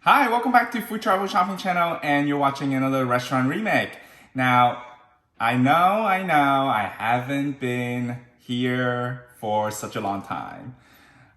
Hi, welcome back to Food Travel Shopping Channel, and you're watching another restaurant remake. Now, I know, I haven't been here for such a long time.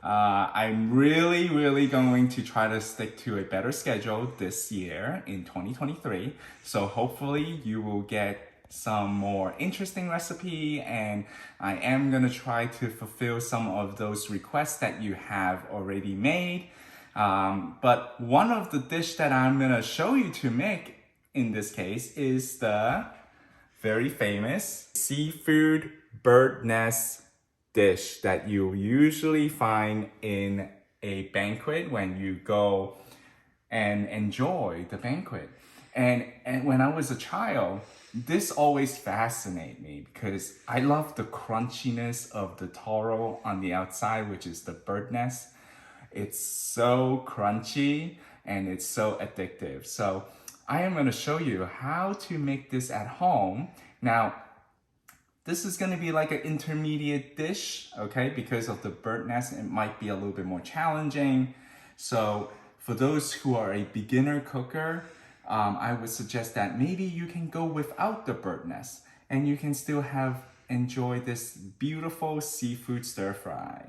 I'm really going to try to stick to a better schedule this year in 2023. So hopefully you will get some more interesting recipe, and I am gonna try to fulfill some of those requests that you have already made. But one of the dish that I'm gonna show you to make in this case is the very famous seafood bird nest dish that you usually find in a banquet when you go and enjoy the banquet. And when I was a child, this always fascinated me because I love the crunchiness of the taro on the outside, which is the bird nest. It's so crunchy and it's so addictive. So I am going to show you how to make this at home. Now, this is going to be like an intermediate dish, okay? Because of the bird nest, it might be a little bit more challenging. So for those who are a beginner cooker, I would suggest that maybe you can go without the bird nest and you can still enjoy this beautiful seafood stir fry.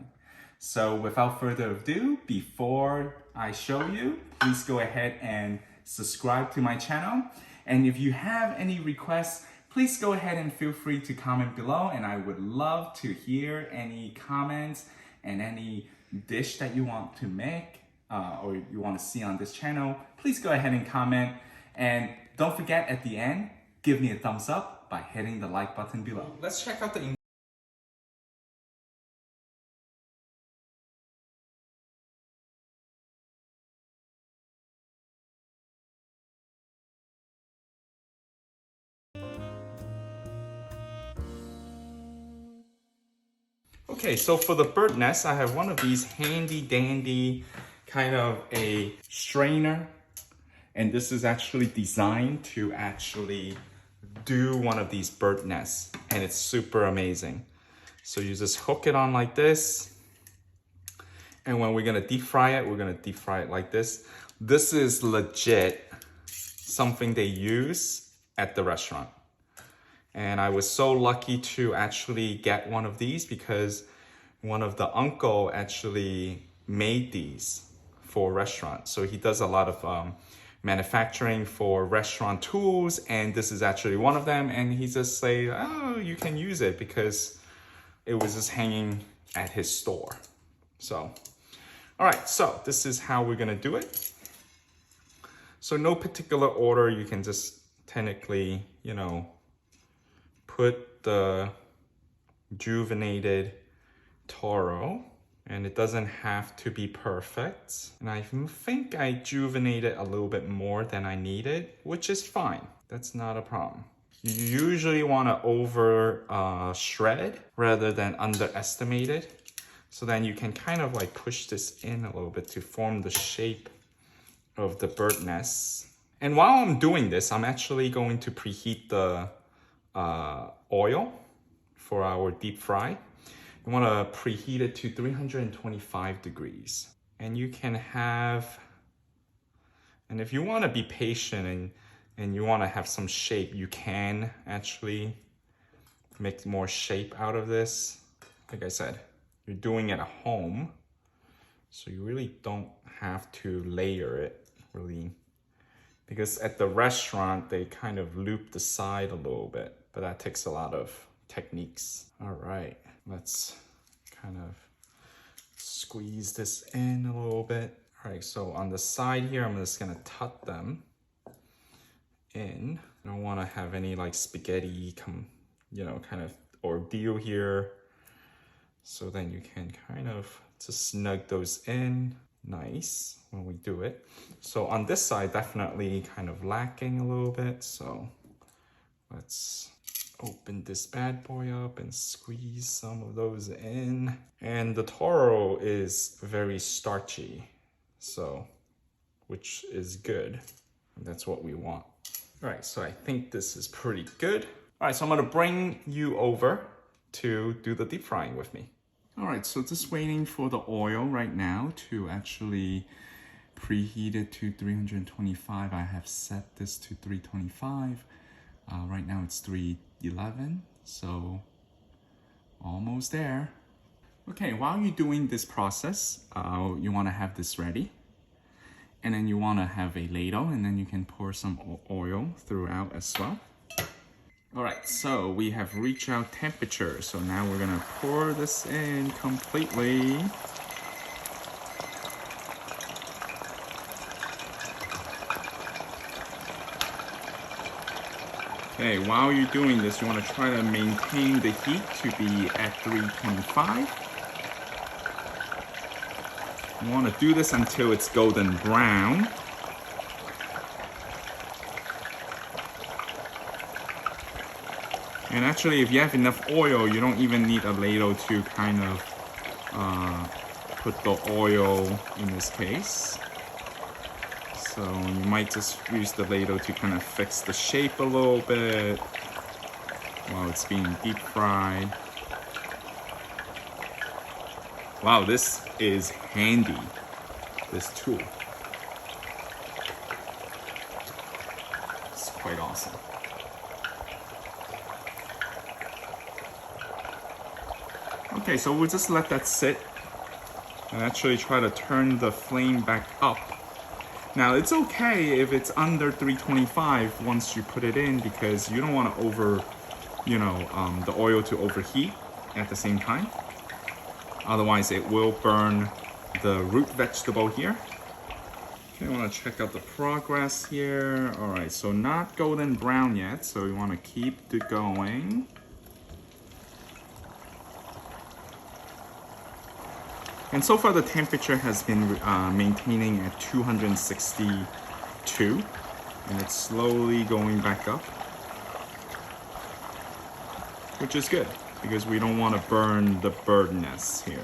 So without further ado, before I show you, please go ahead and subscribe to my channel. And if you have any requests, please go ahead and feel free to comment below, and I would love to hear any comments and any dish that you want to make or you want to see on this channel. Please go ahead and comment, and don't forget at the end, give me a thumbs up by hitting the like button below. Let's check out the Okay, so for the bird nest, I have one of these handy dandy kind of a strainer. And this is actually designed to actually do one of these bird nests. And it's super amazing. So you just hook it on like this. And when we're gonna deep fry it, we're gonna deep fry it like this. This is legit something they use at the restaurant. And I was so lucky to actually get one of these because one of the uncle actually made these for restaurants. So he does a lot of manufacturing for restaurant tools, and this is actually one of them. And he just say, oh, you can use it because it was just hanging at his store. So, all right, so this is how we're gonna do it. So no particular order, you can just technically, put the juvenated taro, and it doesn't have to be perfect. And I think I juvenated a little bit more than I needed, which is fine. That's not a problem. You usually want to over shred rather than underestimate it. So then you can kind of like push this in a little bit to form the shape of the bird nest. And while I'm doing this, I'm actually going to preheat the oil for our deep fry. You want to preheat it to 325 degrees. And you can have, and if you want to be patient and you want to have some shape, you can actually make more shape out of this. Like I said, you're doing it at home, so you really don't have to layer it, really. Because at the restaurant, they kind of loop the side a little bit, but that takes a lot of techniques. All right, let's kind of squeeze this in a little bit. All right, so on the side here, I'm just gonna tuck them in. I don't wanna have any like spaghetti kind of ordeal here. So then you can kind of just snug those in. Nice when we do it. So on this side, definitely kind of lacking a little bit. So let's open this bad boy up and squeeze some of those in. And the taro is very starchy, so which is good. That's what we want. All right, so I think this is pretty good. All right, so I'm gonna bring you over to do the deep frying with me. All right, so just waiting for the oil right now to actually preheated to 325. I have set this to 325. Right now it's 311, so almost there. Okay, while you're doing this process, you want to have this ready. And then you want to have a ladle, and then you can pour some oil throughout as well. All right, so we have reached our temperature. So now we're gonna pour this in completely. Okay, while you're doing this, you want to try to maintain the heat to be at 325. You want to do this until it's golden brown. And actually, if you have enough oil, you don't even need a ladle to kind of put the oil in this case. So you might just use the ladle to kind of fix the shape a little bit while it's being deep fried. Wow, this is handy, this tool. It's quite awesome. Okay, so we'll just let that sit and actually try to turn the flame back up. Now it's okay if it's under 325 once you put it in, because you don't want to the oil to overheat at the same time. Otherwise it will burn the root vegetable here. Okay, I want to check out the progress here. All right, so not golden brown yet, so you want to keep it going. And so far the temperature has been maintaining at 262, and it's slowly going back up, which is good because we don't want to burn the bird nests here.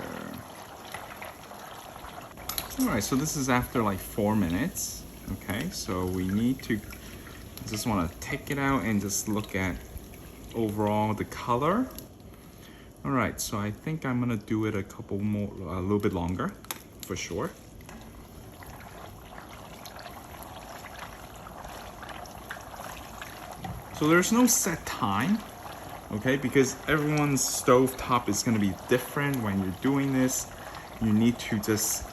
All right, so this is after like 4 minutes. Okay, so we need to just want to take it out and just look at overall the color. All right, so I think I'm gonna do it a little bit longer, for sure. So there's no set time, okay? Because everyone's stove top is gonna be different when you're doing this. You need to just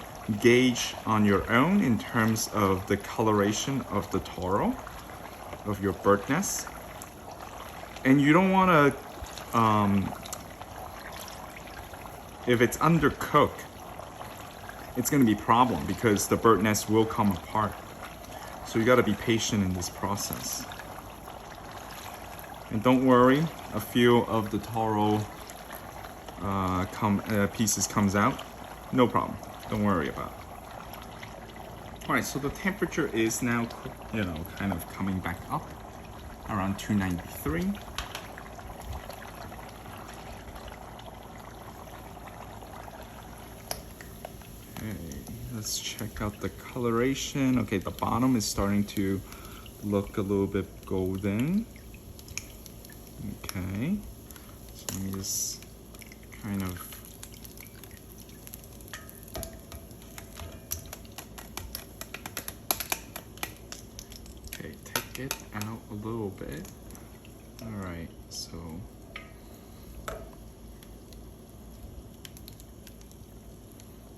gauge on your own in terms of the coloration of the taro, of your bird nest. And you don't wanna, if it's undercooked, it's gonna be a problem because the bird nest will come apart. So you gotta be patient in this process. And don't worry, a few of the taro pieces comes out. No problem, don't worry about it. All right, so the temperature is now, kind of coming back up around 293. Let's check out the coloration. Okay, the bottom is starting to look a little bit golden. Okay, so let me just kind of take it out a little bit. All right, so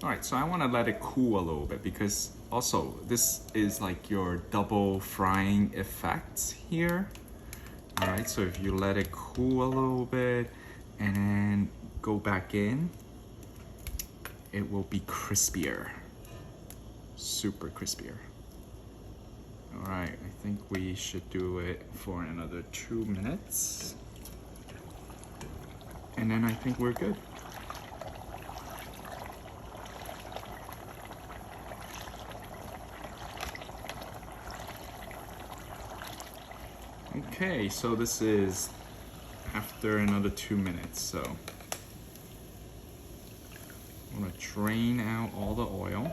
all right, so I want to let it cool a little bit because also this is like your double frying effects here. All right, so if you let it cool a little bit and then go back in, it will be crispier, super crispier. All right, I think we should do it for another 2 minutes. And then I think we're good. Okay, so this is after another 2 minutes, so I'm gonna drain out all the oil.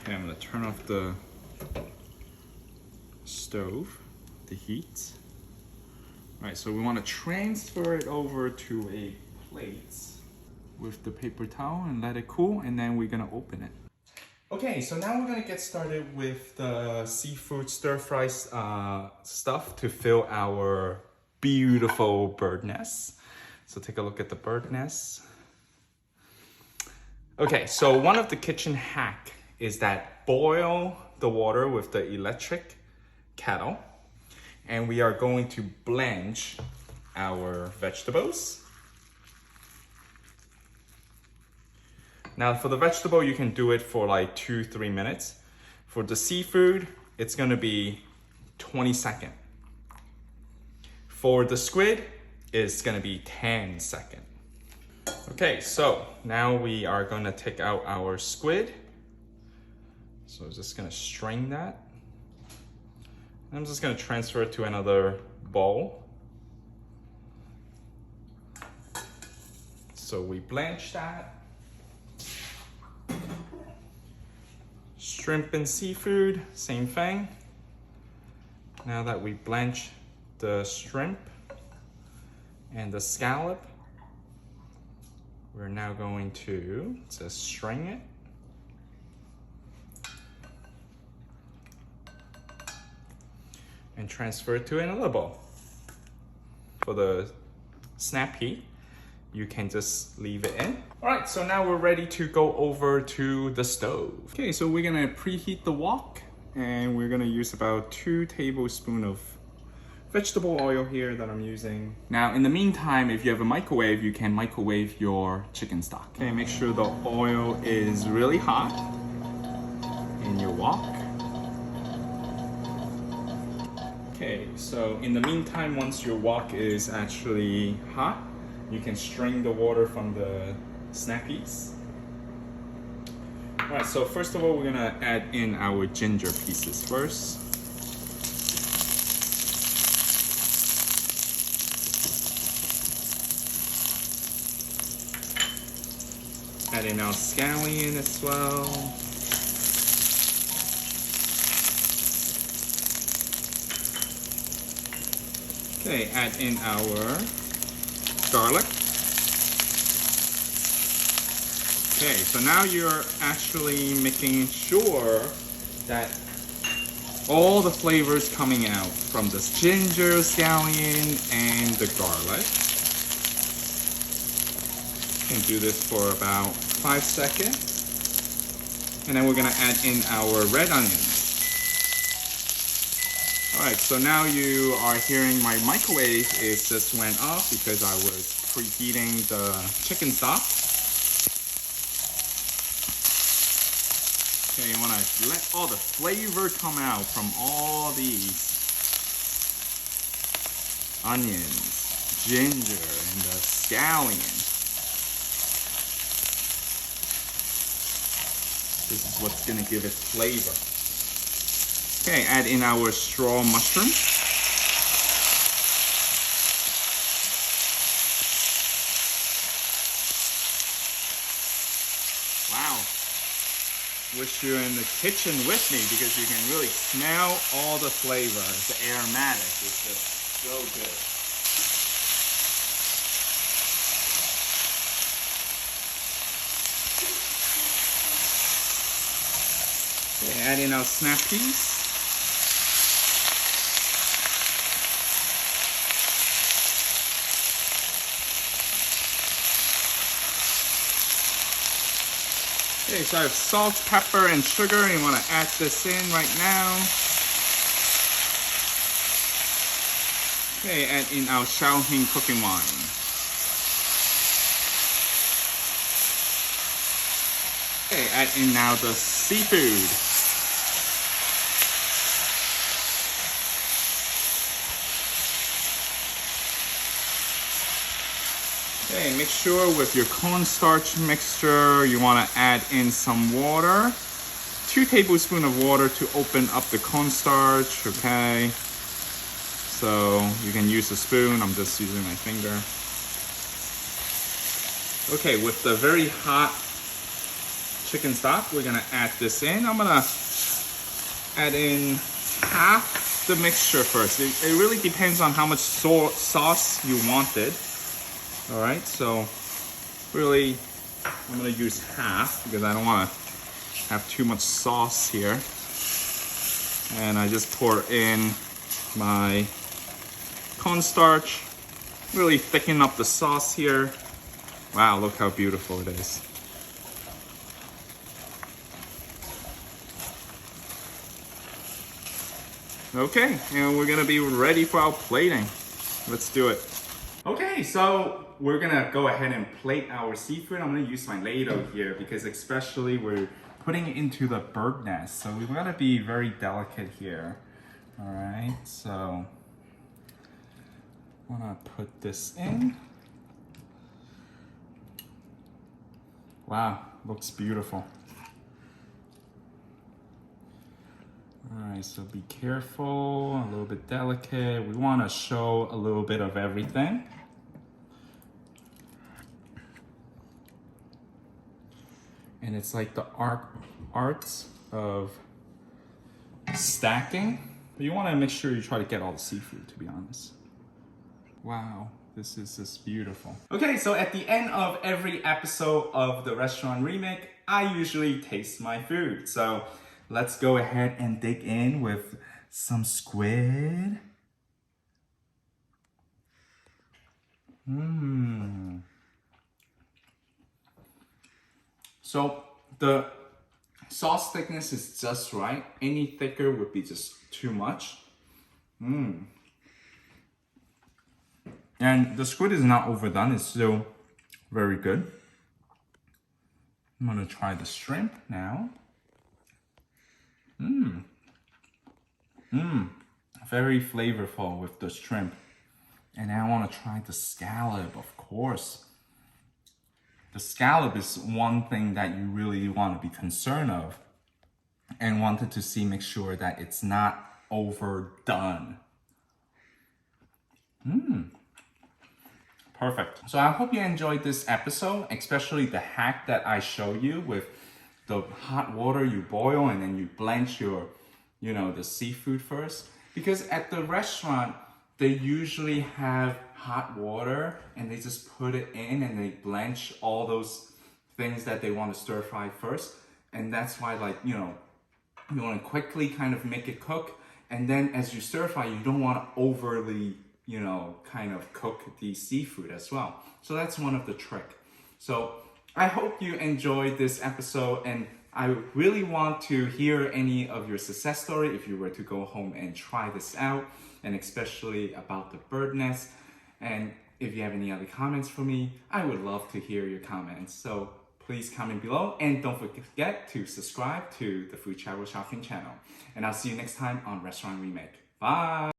Okay, I'm gonna turn off the stove, the heat. All right, so we wanna transfer it over to a plate. with the paper towel and let it cool, and then we're gonna open it. Okay, so now we're gonna get started with the seafood stir-fry stuff to fill our beautiful bird nest. So take a look at the bird nest. Okay, so one of the kitchen hack is that boil the water with the electric kettle, and we are going to blanch our vegetables. Now for the vegetable, you can do it for like 2-3 minutes. For the seafood, it's gonna be 20 seconds. For the squid, it's gonna be 10 seconds. Okay, so now we are gonna take out our squid. So I'm just gonna strain that. I'm just gonna transfer it to another bowl. So we blanch that. Shrimp and seafood, same thing. Now that we blanch the shrimp and the scallop, we're now going to just strain it. And transfer it to another bowl. For the snap pea, you can just leave it in. All right, so now we're ready to go over to the stove. Okay, so we're gonna preheat the wok, and we're gonna use about 2 tablespoons of vegetable oil here that I'm using. Now, in the meantime, if you have a microwave, you can microwave your chicken stock. Okay, make sure the oil is really hot in your wok. Okay, so in the meantime, once your wok is actually hot, you can strain the water from the snappies. All right, so first of all, we're gonna add in our ginger pieces first. Add in our scallion as well. Okay, add in our garlic. Okay, so now you're actually making sure that all the flavors coming out from this ginger, scallion, and the garlic. You can do this for about 5 seconds. And then we're gonna add in our red onions. Alright, so now you are hearing my microwave is just went off because I was preheating the chicken stock. Okay, you want to let all the flavor come out from all these onions, ginger, and the scallion. This is what's going to give it flavor. Okay, add in our straw mushroom. Wow. Wish you were in the kitchen with me because you can really smell all the flavor. The aromatic is just so good. Okay, add in our snap peas. Okay, so I have salt, pepper, and sugar. You want to add this in right now. Okay, add in our Shaoxing cooking wine. Okay, add in now the seafood. Okay, make sure with your cornstarch mixture, you want to add in some water. 2 tablespoons of water to open up the cornstarch, okay? So you can use a spoon, I'm just using my finger. Okay, with the very hot chicken stock, we're gonna add this in. I'm gonna add in half the mixture first. It really depends on how much sauce you wanted. All right, so really I'm gonna use half because I don't want to have too much sauce here. And I just pour in my cornstarch, really thicken up the sauce here. Wow, look how beautiful it is. Okay, and we're gonna be ready for our plating. Let's do it. Okay, so we're gonna go ahead and plate our seafood. I'm gonna use my ladle here because especially we're putting it into the bird nest. So we've gotta be very delicate here. All right, so I'm gonna put this in. Wow, looks beautiful. All right, so be careful, a little bit delicate. We want to show a little bit of everything. And it's like the arts of stacking. But you want to make sure you try to get all the seafood, to be honest. Wow, this is just beautiful. Okay, so at the end of every episode of the restaurant remake, I usually taste my food. So let's go ahead and dig in with some squid. So the sauce thickness is just right. Any thicker would be just too much. And the squid is not overdone, it's still very good. I'm gonna try the shrimp now. Very flavorful with the shrimp. And I wanna try the scallop, of course. The scallop is one thing that you really want to be concerned of and wanted to see, make sure that it's not overdone. Perfect. So I hope you enjoyed this episode, especially the hack that I show you with the hot water you boil and then you blanch your, the seafood first. Because at the restaurant, they usually have hot water and they just put it in and they blanch all those things that they want to stir fry first. And that's why, you want to quickly kind of make it cook. And then as you stir fry, you don't want to overly, kind of cook the seafood as well. So that's one of the trick. So I hope you enjoyed this episode, and I really want to hear any of your success story if you were to go home and try this out, and especially about the bird nest. And if you have any other comments for me, I would love to hear your comments. So please comment below, and don't forget to subscribe to the Food Travel Shopping channel. And I'll see you next time on Restaurant Remake. Bye!